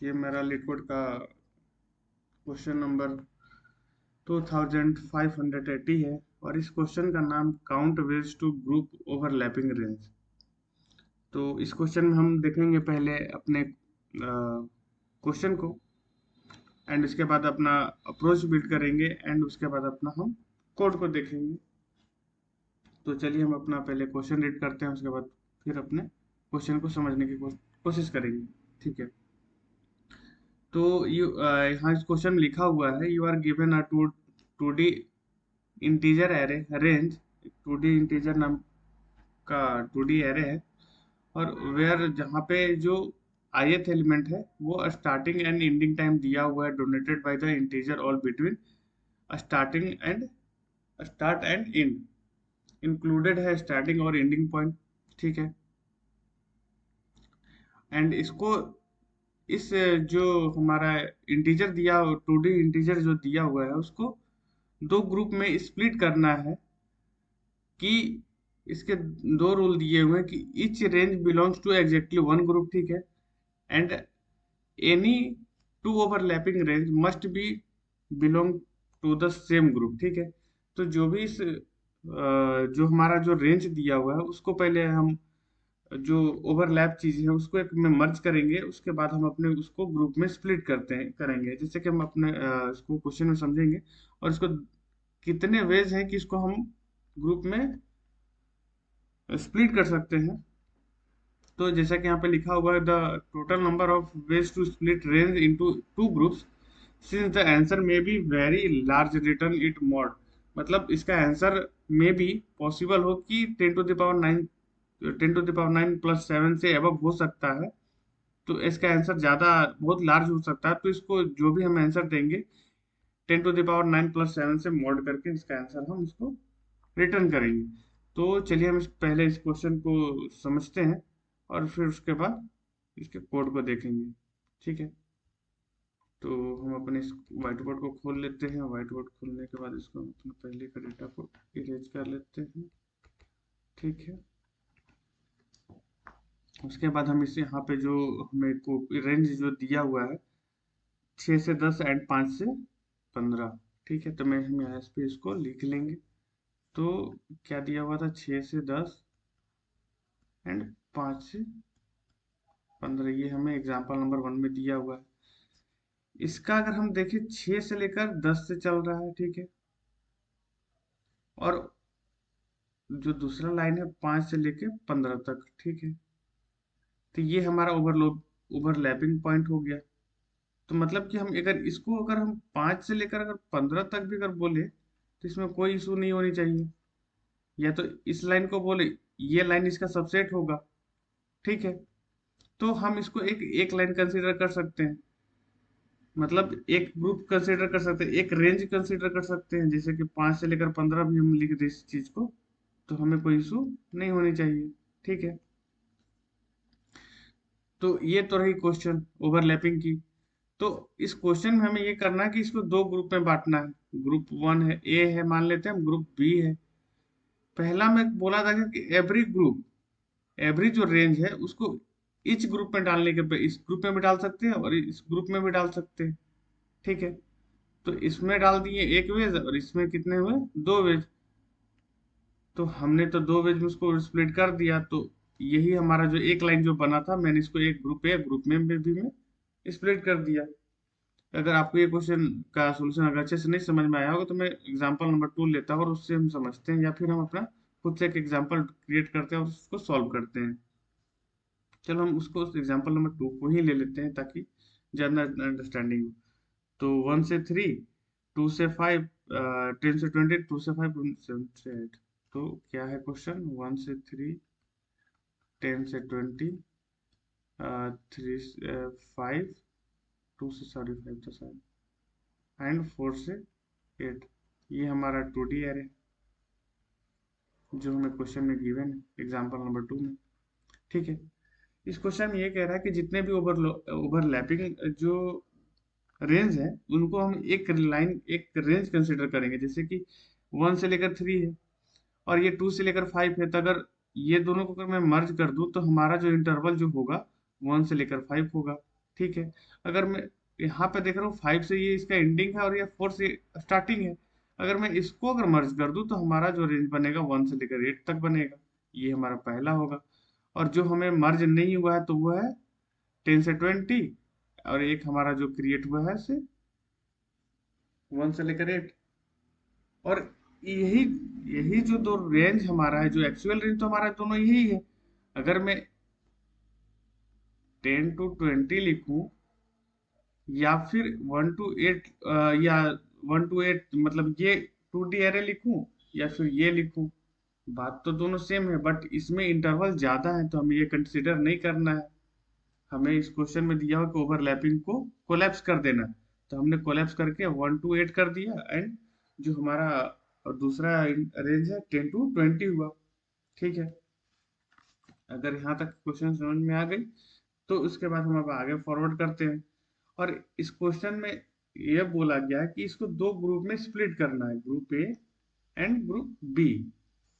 ये मेरा लिक्विड का क्वेश्चन नंबर 2580 है और इस क्वेश्चन का नाम count ways to group overlapping range. तो इस क्वेश्चन में हम देखेंगे पहले अपने क्वेश्चन को एंड उसके बाद अपना अप्रोच बिल्ड करेंगे एंड उसके बाद अपना हम कोड को देखेंगे। तो चलिए हम अपना पहले क्वेश्चन रीड करते हैं, उसके बाद फिर अपने क्वेश्चन को समझने की कोशिश करेंगे। ठीक है। तो यहाँ इस क्वेश्चन में लिखा हुआ है you are given a two D integer array range. Two D integer नाम का टू डी एरे है और वेयर जहाँ पे जो ith एलिमेंट है वो स्टार्टिंग एंड एंडिंग टाइम दिया हुआ है donated by the integer all between starting and start and and. Included है स्टार्टिंग और एंडिंग पॉइंट। ठीक है। एंड इसको इस जो हमारा इंटीजर दिया, टू डी इंटीजर जो दिया हुआ है उसको दो ग्रुप में स्प्लिट करना है कि इसके दो रूल दिए हुए हैं कि each range belongs to exactly one group. ठीक है। And any two overlapping range must be belong to the same group. ठीक है। तो जो भी इस जो हमारा जो रेंज दिया हुआ है उसको पहले हम जो ओवरलैप चीज है उसको एक में मर्ज करेंगे, उसके बाद हम अपने उसको ग्रुप में स्प्लिट करते हैं करेंगे, जैसे कि हम अपने इसको क्वेश्चन में समझेंगे और इसको कितने वेज हैं कि इसको हम ग्रुप में स्प्लिट कर सकते हैं। तो जैसा कि यहाँ पे लिखा हुआ है the total number of ways to split range into two groups since the answer may be very large return it mod. मतलब इसका आंसर में भी पॉसिबल हो कि 10 टू द पावर 9 प्लस 7 से एबव हो सकता है। तो इसका आंसर ज़्यादा बहुत लार्ज हो सकता है, तो इसको जो भी हम आंसर देंगे 10 टू द पावर 9 प्लस 7 से मॉड करके इसका आंसर हम इसको रिटर्न करेंगे। तो चलिए हम पहले इस क्वेश्चन को समझते हैं और फिर उसके बाद इसके कोड को देखेंगे। ठीक है। तो हम अपने इस व्हाइट बोर्ड को खोल लेते हैं। व्हाइट बोर्ड खोलने के बाद इसको हम अपना पहले का डेटा को इरेज कर लेते हैं। ठीक है। उसके बाद हम इसे यहाँ पे जो हमें को रेंज जो दिया हुआ है 6 से 10 एंड 5 से 15। ठीक है। तो मैं हम यहाँ पे इसको लिख लेंगे। तो क्या दिया हुआ था 6 से 10 एंड 5 से 15, ये हमें एग्जाम्पल नंबर 1 में दिया हुआ है। इसका अगर हम देखें 6 से लेकर 10 से चल रहा है। ठीक है। और जो दूसरा लाइन है 5 से लेके 15 तक। ठीक है। तो ये हमारा ओवरलैपिंग पॉइंट हो गया। तो मतलब कि हम अगर हम 5 से लेकर अगर 15 तक भी अगर बोले तो इसमें कोई इशू नहीं होनी चाहिए। या तो इस लाइन को बोले ये लाइन इसका सबसेट होगा। ठीक है। तो हम इसको एक एक लाइन कंसीडर कर सकते हैं, मतलब एक ग्रुप कंसीडर कर सकते हैं, एक रेंज कंसीडर कर सकते हैं, जैसे कि 5 से लेकर 15 भी हम लिख दें इस चीज को तो हमें कोई इशू नहीं होनी चाहिए। ठीक है। तो ये तो रही क्वेश्चन ओवरलैपिंग की। तो इस क्वेश्चन में हमें ये करना है कि इसको दो ग्रुप में बांटना है। ग्रुप 1 है, ए है मान लेते हैं हम, ग्रुप बी है। पहला मैं बोला था कि एवरी ग्रुप, एवरी जो रेंज है उसको इस ग्रुप में डालने के इस ग्रुप में भी डाल सकते हैं और इस ग्रुप में भी डाल सकते हैं। ठीक है। तो इसमें डाल दिए एक वेज और इसमें कितने हुए, दो वेज। तो हमने तो दो वेज में उसको स्प्लिट कर दिया। तो यही हमारा जो एक लाइन जो बना था मैंने इसको एक ग्रुप ए ग्रुप में भी मैं स्प्लिट कर दिया। अगर आपको ये क्वेश्चन का सॉल्यूशन अगर अच्छे से नहीं समझ में आया होगा तो मैं एग्जांपल नंबर 2 लेता हूँ और उससे हम समझते हैं, या फिर हम अपना खुद से एक एग्जांपल क्रिएट करते हैं और उसको सॉल्व करते हैं। चलो हम उसको एग्जांपल नंबर 2 को ही ले लेते हैं ताकि ज़्यादा अंडरस्टैंडिंग हो। तो 1 से 3, 2 से 5, 10 से 20, 2 से 5, 7 से 8। तो क्या है क्वेश्चन, 1 से 3, 10 से 20, 3 से 5, 2 से 5 तो 7 एंड 4 से 8। ये हमारा 2D एरे जो हमें क्वेश्चन में गिवन है एग्जांपल नंबर 2 में। ठीक है। इस क्वेश्चन में ये कह रहा है कि जितने भी ओवरलैपिंग जो रेंज है उनको हम एक रेंज कंसिडर करेंगे, जैसे कि 1 से लेकर 3 है और ये 2 से लेकर 5 है। तो अगर ये दोनों को अगर मैं मर्ज कर दूं तो हमारा जो इंटरवल जो होगा 1 से लेकर 5 होगा। ठीक है। अगर मैं यहाँ पे देख रहा हूँ 5 से ये इसका एंडिंग है और ये 4 से स्टार्टिंग है। अगर मैं इसको अगर मर्ज कर दूं तो हमारा जो रेंज बनेगा 1 से लेकर 8 तक बनेगा। ये हमारा पहला होगा। और जो हमें मर्ज नहीं हुआ है तो वो है 10 से 20। और एक हमारा जो क्रिएट हुआ है से 1 से लेकर 8। और यही यही जो दो रेंज हमारा है, जो एक्चुअल रेंज तो हमारा दोनों यही है। अगर मैं 10 टू 20 लिखूं या फिर 1 टू 8, या 1 टू 8 मतलब ये 2D एरे लिखूं या फिर ये लिखूं, बात तो दोनों सेम है, बट इसमें इंटरवल ज्यादा है तो हमें ये कंसिडर नहीं करना है। हमें इस क्वेश्चन में दिया हुआ कि ओवरलैपिंग को कोलैप्स कर देना है। तो हमने कोलैप्स करके 1 टू 8 कर दिया, एंड जो हमारा दूसरा रेंज है 10 टू 20 हुआ। ठीक है। अगर यहाँ तक क्वेश्चन समझ में आ गई तो उसके बाद हम अब आगे फॉरवर्ड करते हैं। और इस क्वेश्चन में यह बोला गया है कि इसको दो ग्रुप में स्प्लिट करना है, group A and group B.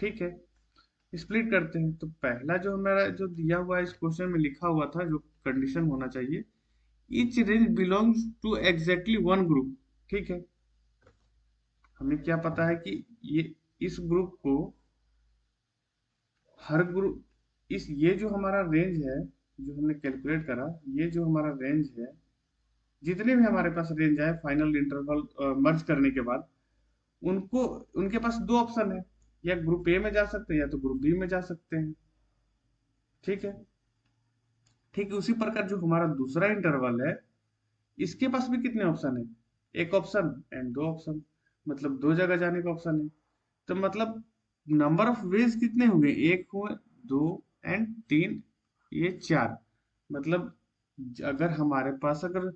ठीक है। स्प्लिट करते हैं। तो पहला जो हमारा जो दिया हुआ है इस क्वेश्चन में लिखा हुआ था, जो कंडीशन होना चाहिए, each range belongs to exactly one group. ठीक है। हमें क्या पता है कि इस ग्रुप को हर ग्रुप ये जो हमारा रेंज है, जो हमने कैलकुलेट करा, ये जो हमारा रेंज है, जितने भी हमारे पास रेंज आए फाइनल इंटरवल मर्ज करने के बाद, उनको उनके पास दो ऑप्शन है, या ग्रुप ए में जा सकते हैं या तो ग्रुप बी में जा सकते हैं। ठीक है। ठीक उसी प्रकार जो हमारा दूसरा इंटरवल है, इसके पास भी कितने ऑप्शन है? एक ऑप्शन एंड दो ऑप्शन, मतलब दो जगह जाने का ऑप्शन है। तो मतलब नंबर ऑफ वेज कितने हुए? एक हुए, दो एंड तीन, ये चार। मतलब अगर हमारे पास अगर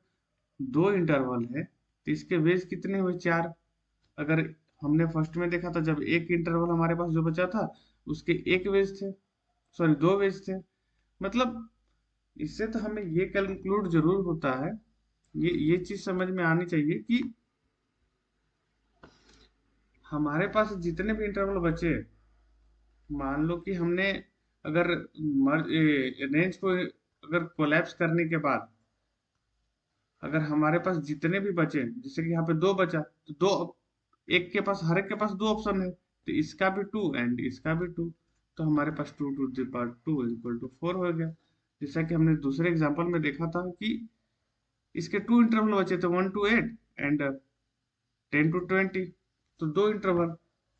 दो इंटरवल है तो इसके वेज कितने हुए? चार। अगर हमने फर्स्ट में देखा था, जब एक इंटरवल हमारे पास जो बचा था उसके एक वेज थे, सॉरी दो वेज थे। मतलब इससे तो हमें ये कंक्लूड जरूर होता है, ये चीज समझ में आनी चाहिए कि हमारे पास जितने भी इंटरवल बचे, मान लो कि हमने अगर रेंज को अगर कोलैप्स करने के बाद अगर हमारे पास जितने भी बचे, जैसे कि यहाँ पे दो बचा, तो दो, एक के पास, हर एक के पास दो ऑप्शन है, तो इसका भी टू एंड इसका भी टू, तो हमारे पास two to the power two equal to four हो गया। जैसा कि हमने दूसरे एग्जांपल में देखा था कि इसके टू इंटरवल बचे थे, 1 टू 8 एंड 10 टू 20। तो दो इंटरवल,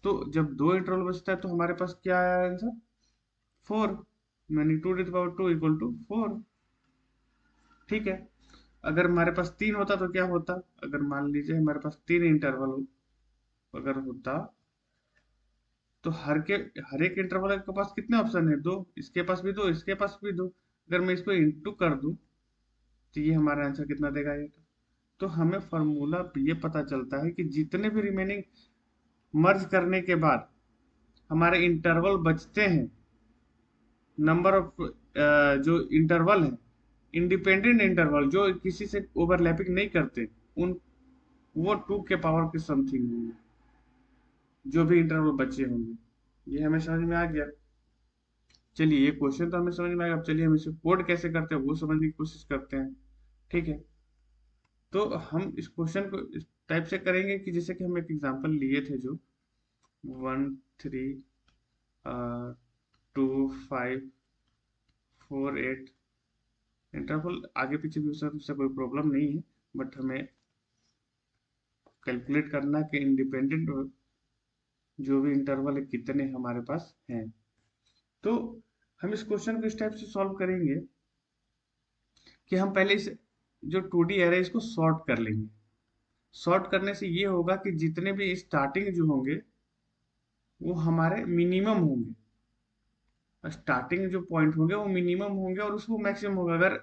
तो जब दो इंटरवल बचता है तो हमारे पास क्या आया आंसर? फोर, यानी two to power two equal to four. ठीक है। अगर हमारे पास तीन होता तो क्या होता? अगर मान लीजिए हमारे पास तीन इंटरवल अगर होता, तो हर एक इंटरवल के पास कितने ऑप्शन है? दो। इसके पास भी दो, इसके पास भी दो। अगर मैं इसको इंटू कर दूं तो ये हमारा आंसर कितना देगा? ये। तो हमें फॉर्मूला ये पता चलता है कि जितने भी रिमेनिंग मर्ज करने के बाद हमारे इंटरवल बचते हैं, नंबर ऑफ जो इंटरवल है, इंडिपेंडेंट इंटरवल जो किसी से ओवरलैपिंग नहीं करते, उन वो टू के पावर के समथिंग होंगे, जो भी इंटरवल बचे होंगे। ये हमें समझ में आ गया। चलिए, ये क्वेश्चन तो हमें समझ में आएगा। अब चलिए हम इसे कोड कैसे करते हैं वो समझने की कोशिश करते हैं। ठीक है। तो हम इस क्वेश्चन को इस टाइप से करेंगे कि जैसे कि हम एक एग्जांपल लिए थे, जो 1 3 2 5 4 8 इंटरवल आगे पीछे भी हो सकता है, उससे कोई प्रॉब्लम नहीं है, बट हमें कैलकुलेट करना है कि इंडिपेंडेंट जो भी इंटरवल है कितने हमारे पास हैं। तो हम इस क्वेश्चन को इस टाइप से सॉल्व करेंगे कि हम पहले इस जो 2D एरे इसको सॉर्ट कर लेंगे। सॉर्ट करने से ये होगा कि जितने भी स्टार्टिंग जो होंगे वो हमारे मिनिमम होंगे। स्टार्टिंग जो पॉइंट होंगे वो मिनिमम होंगे और उसको मैक्सिमम होगा। अगर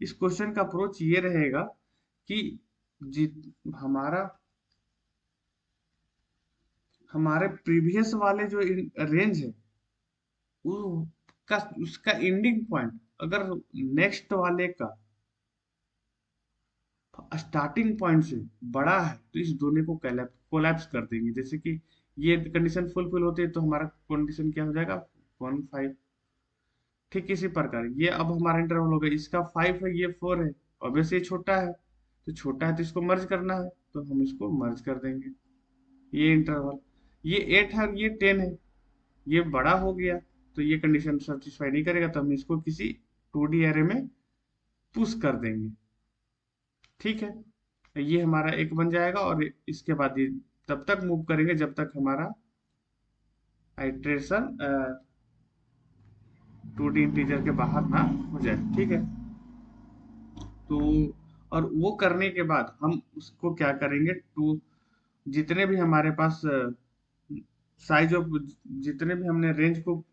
इस क्वेश्चन का अप्रोच ये रहेगा कि जित हमारा हमारे प्रीवियस वाले जो रेंज है उसका एंडिंग पॉइंट अगर नेक्स्ट वाले का स्टार्टिंग पॉइंट से बड़ा है तो इस दोनों को कोलैप्स कर देंगे। जैसे कि ये कंडीशन फुलफिल होती है तो हमारा कंडीशन क्या हो जाएगा? 1 5। ठीक इसी प्रकार ये अब हमारा इंटरवल हो गया, इसका 5 है, ये 4 है, ऑब्वियस ये छोटा है, तो छोटा है तो इसको मर्ज करना है, तो हम इसको मर्ज कर देंगे। ये इंटरवल, ये 8 है और ये 10 है, ये बड़ा हो गया, तो ये कंडीशन सेटिस्फाई नहीं करेगा, तो हम इसको किसी 2D एरे में पुश कर देंगे। ठीक है, ये हमारा एक बन जाएगा, और इसके बाद ये तब तक मूव करेंगे जब तक हमारा आइट्रेशन 2D इंटीजर के बाहर ना हो जाए। ठीक है, तो और वो करने के बाद हम उसको क्या करेंगे, टू जितने भी हमारे पास साइज ऑफ, जितने भी हमने रेंज को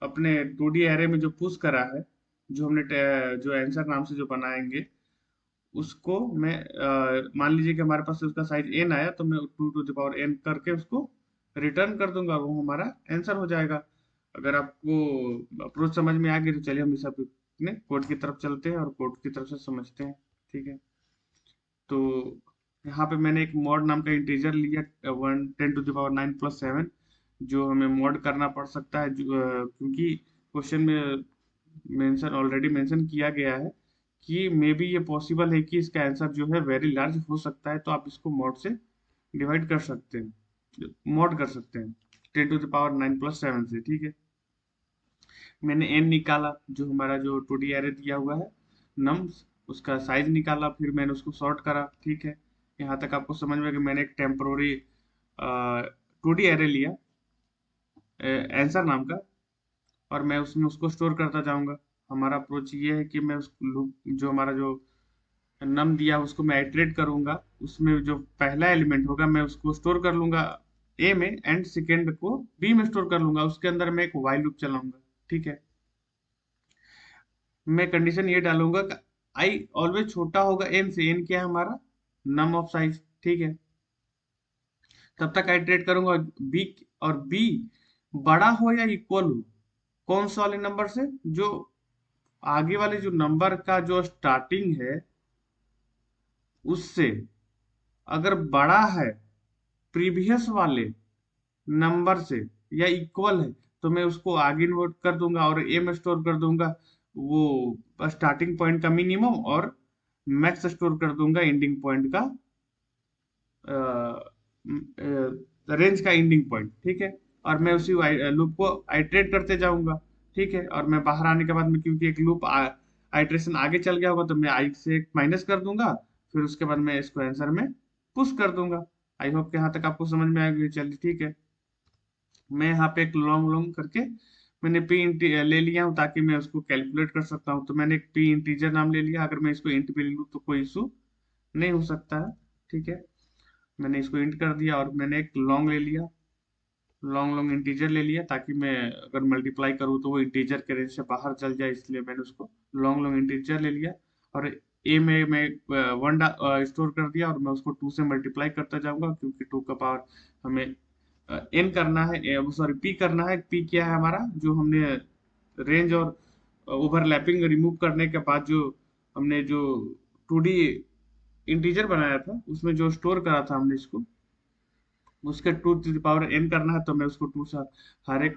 अपने 2D एरे में जो पुश करा है, जो हमने जो आंसर नाम से जो बनाएंगे, उसको मैं मान लीजिए कि हमारे पास उसका साइज n आया, तो मैं 2 to the power n करके उसको रिटर्न कर दूंगा, वो हमारा आंसर हो जाएगा। अगर आपको अप्रोच समझ में आ गई तो चलिए हम इस अपने कोड की तरफ चलते हैं और कोड की तरफ से समझते हैं। ठीक है, तो यहाँ पे मैंने एक मॉड नाम का इंटीजर लिया, 10 to the power 9 + 7, जो हमें मॉड करना पड़ सकता है, क्योंकि क्वेश्चन में मेंशन ऑलरेडी मेंशन किया गया है कि मे बी ये पॉसिबल है कि इसका आंसर जो है वेरी लार्ज हो सकता है, तो आप इसको मॉड से डिवाइड कर सकते हैं, मॉड कर सकते हैं 10 to the power 9 + 7 से। ठीक है, मैंने n निकाला, जो हमारा जो 2D एरे दिया हुआ है नम्स, उसका साइज निकाला, फिर मैंने उसको सॉर्ट करा। ठीक है, यहाँ तक आपको समझ में कि मैंने एक टेम्पोररी 2D एरे लिया आंसर नाम का, और मैं उसमें उसको स्टोर करता जाऊंगा। हमारा अप्रोच ये है कि मैं उस लूप, जो हमारा जो नम दिया उसको मैं आइटरेट करूंगा, उसमें जो पहला एलिमेंट होगा मैं उसको स्टोर कर लूंगा ए में, एंड सेकेंड को बी में स्टोर कर लूंगा, उसके अंदर मैं एक वाइल लूप चलाऊंगा। ठीक है, मैं कंडीशन ये डालूंगा कि आई ऑलवेज छोटा होगा एन से, एन क्या है हमारा नम ऑफ साइज। ठीक है, तब तक आइटरेट करूंगा बी, और बी बड़ा हो या इक्वल हो कौन से वाले नंबर से, जो आगे वाले जो नंबर का जो स्टार्टिंग है उससे अगर बड़ा है प्रीवियस वाले नंबर से या इक्वल है, तो मैं उसको आगे इन्वर्ट कर दूंगा और ए में स्टोर कर दूंगा वो स्टार्टिंग पॉइंट का मिनिमम, और मैक्स स्टोर कर दूंगा एंडिंग पॉइंट का, रेंज का एंडिंग पॉइंट। ठीक है, और मैं उसी लूप को आइटरेट करते जाऊंगा। ठीक है, और मैं बाहर आने के बाद में, क्योंकि एक लूप आइटरेशन आगे चल गया होगा, तो मैं आई से एक माइनस कर दूंगा, फिर उसके बाद मैं इसको आंसर में पुश कर दूंगा। आई होप कि यहाँ तक आपको समझ में आएगी। चलिए ठीक है, मैं यहाँ पे एक लॉन्ग लॉन्ग करके मैंने ले लिया हूँ, ताकि मैं उसको कैलकुलेट कर सकता हूँ। तो मैंने एक पी इंटीजर नाम ले लिया, अगर मैं इसको इंट भी ले लूँ तो कोई इशू नहीं हो सकता है। ठीक है, मैंने इसको इंट कर दिया, और मैंने एक लॉन्ग ले लिया, लॉन्ग लॉन्ग इंटीजर ले लिया, ताकि मैं अगर मल्टीप्लाई करूँ तो वो इंटीजर के रेंज से बाहर चल जाए, इसलिए मैंने उसको लॉन्ग लॉन्ग इंटीजर ले लिया। और ए में मैं 1 स्टोर कर दिया, और मैं उसको 2 से मल्टीप्लाई करता जाऊंगा, क्योंकि 2 का पावर हमें एन करना है, सॉरी पी करना है। पी क्या है हमारा, जो हमने रेंज और ओवरलैपिंग रिमूव करने के बाद जो हमने जो 2D इंटीजर बनाया था, उसमें जो स्टोर करा था हमने इसको, उसके 2 to the power n करना है, तो मैं उसको 2 से हर एक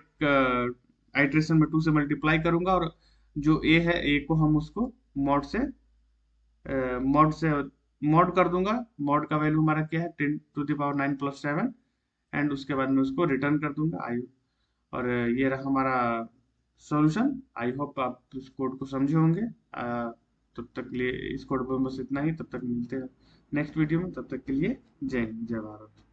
आइट्रेशन में 2 से मल्टीप्लाई करूंगा, और जो ए है ए को हम उसको मॉड से मॉड से मॉड कर दूंगा। मॉड का वैल्यू हमारा क्या है 10 to the power 9 + 7, एंड उसके बाद मैं उसको रिटर्न कर दूंगा आई। और ये रहा हमारा सॉल्यूशन। आई होप आप इस कोड को समझे होंगे। तब तक के लिए इस कोड पर बस इतना ही, तब तक मिलते हैं नेक्स्ट वीडियो में, तब तक के लिए जय हिंद जय भारत।